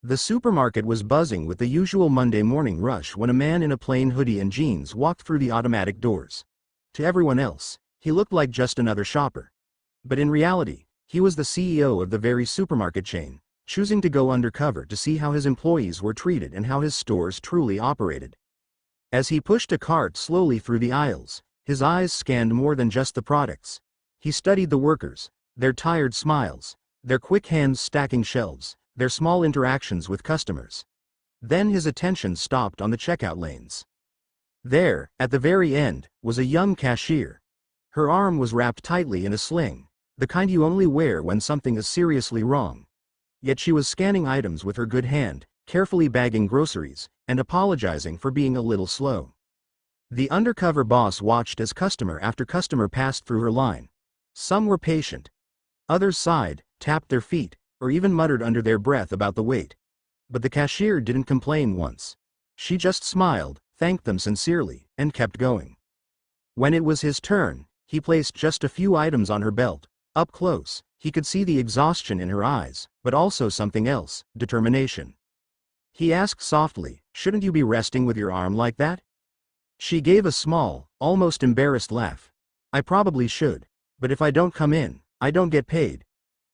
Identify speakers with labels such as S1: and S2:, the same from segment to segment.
S1: The supermarket was buzzing with the usual Monday morning rush when a man in a plain hoodie and jeans walked through the automatic doors. To everyone else, he looked like just another shopper. But in reality, he was the CEO of the very supermarket chain, choosing to go undercover to see how his employees were treated and how his stores truly operated. As he pushed a cart slowly through the aisles, his eyes scanned more than just the products. He studied the workers, their tired smiles, their quick hands stacking shelves, their small interactions with customers. Then his attention stopped on the checkout lanes. There, at the very end, was a young cashier. Her arm was wrapped tightly in a sling, the kind you only wear when something is seriously wrong. Yet she was scanning items with her good hand, carefully bagging groceries, and apologizing for being a little slow. The undercover boss watched as customer after customer passed through her line. Some were patient. Others sighed, tapped their feet, or even muttered under their breath about the wait. But the cashier didn't complain once. She just smiled, thanked them sincerely, and kept going. When it was his turn, he placed just a few items on her belt. Up close, he could see the exhaustion in her eyes, but also something else, determination. He asked softly, "Shouldn't you be resting with your arm like that?" She gave a small, almost embarrassed laugh. "I probably should. But if I don't come in, I don't get paid.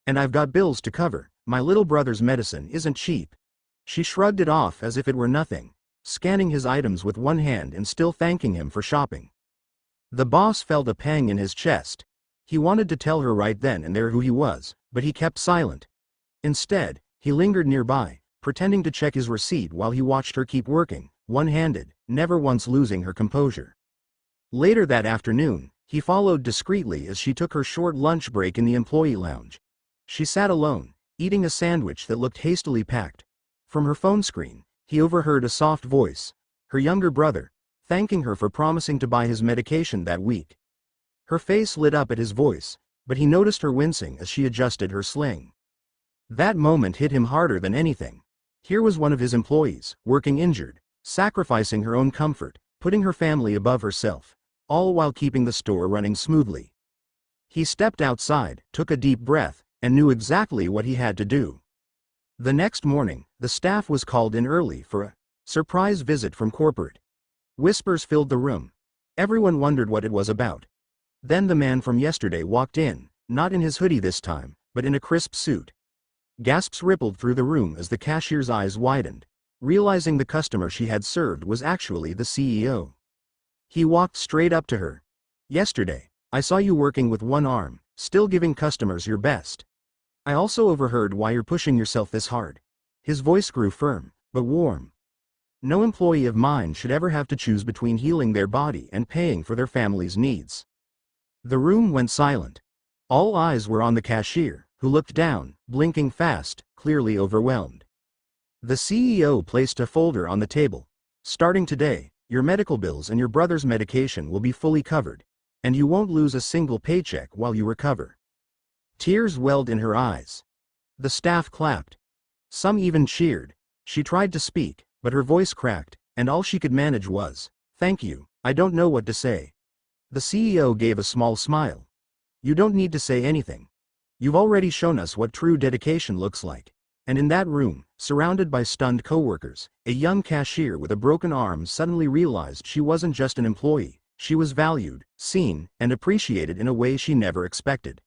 S1: And I've got bills to cover. My little brother's medicine isn't cheap." She shrugged it off as if it were nothing, scanning his items with one hand and still thanking him for shopping. The boss felt a pang in his chest. He wanted to tell her right then and there who he was, but he kept silent. Instead, he lingered nearby, pretending to check his receipt while he watched her keep working, one-handed, never once losing her composure. Later that afternoon, he followed discreetly as she took her short lunch break in the employee lounge. She sat alone, eating a sandwich that looked hastily packed. From her phone screen, he overheard a soft voice, her younger brother, thanking her for promising to buy his medication that week. Her face lit up at his voice, but he noticed her wincing as she adjusted her sling. That moment hit him harder than anything. Here was one of his employees, working injured, sacrificing her own comfort, putting her family above herself, all while keeping the store running smoothly. He stepped outside, took a deep breath, and knew exactly what he had to do. The next morning, the staff was called in early for a surprise visit from corporate. Whispers filled the room. Everyone wondered what it was about. Then the man from yesterday walked in, not in his hoodie this time, but in a crisp suit. Gasps rippled through the room as the cashier's eyes widened, realizing the customer she had served was actually the CEO. He walked straight up to her. "Yesterday, I saw you working with one arm, still giving customers your best. I also overheard why you're pushing yourself this hard." His voice grew firm, but warm. "No employee of mine should ever have to choose between healing their body and paying for their family's needs." The room went silent. All eyes were on the cashier, who looked down, blinking fast, clearly overwhelmed. The CEO placed a folder on the table. "Starting today, your medical bills and your brother's medication will be fully covered, and you won't lose a single paycheck while you recover." Tears welled in her eyes. The staff clapped. Some even cheered. She tried to speak, but her voice cracked, and all she could manage was, "Thank you, I don't know what to say." The CEO gave a small smile. "You don't need to say anything. You've already shown us what true dedication looks like." And in that room, surrounded by stunned coworkers, a young cashier with a broken arm suddenly realized she wasn't just an employee, she was valued, seen, and appreciated in a way she never expected.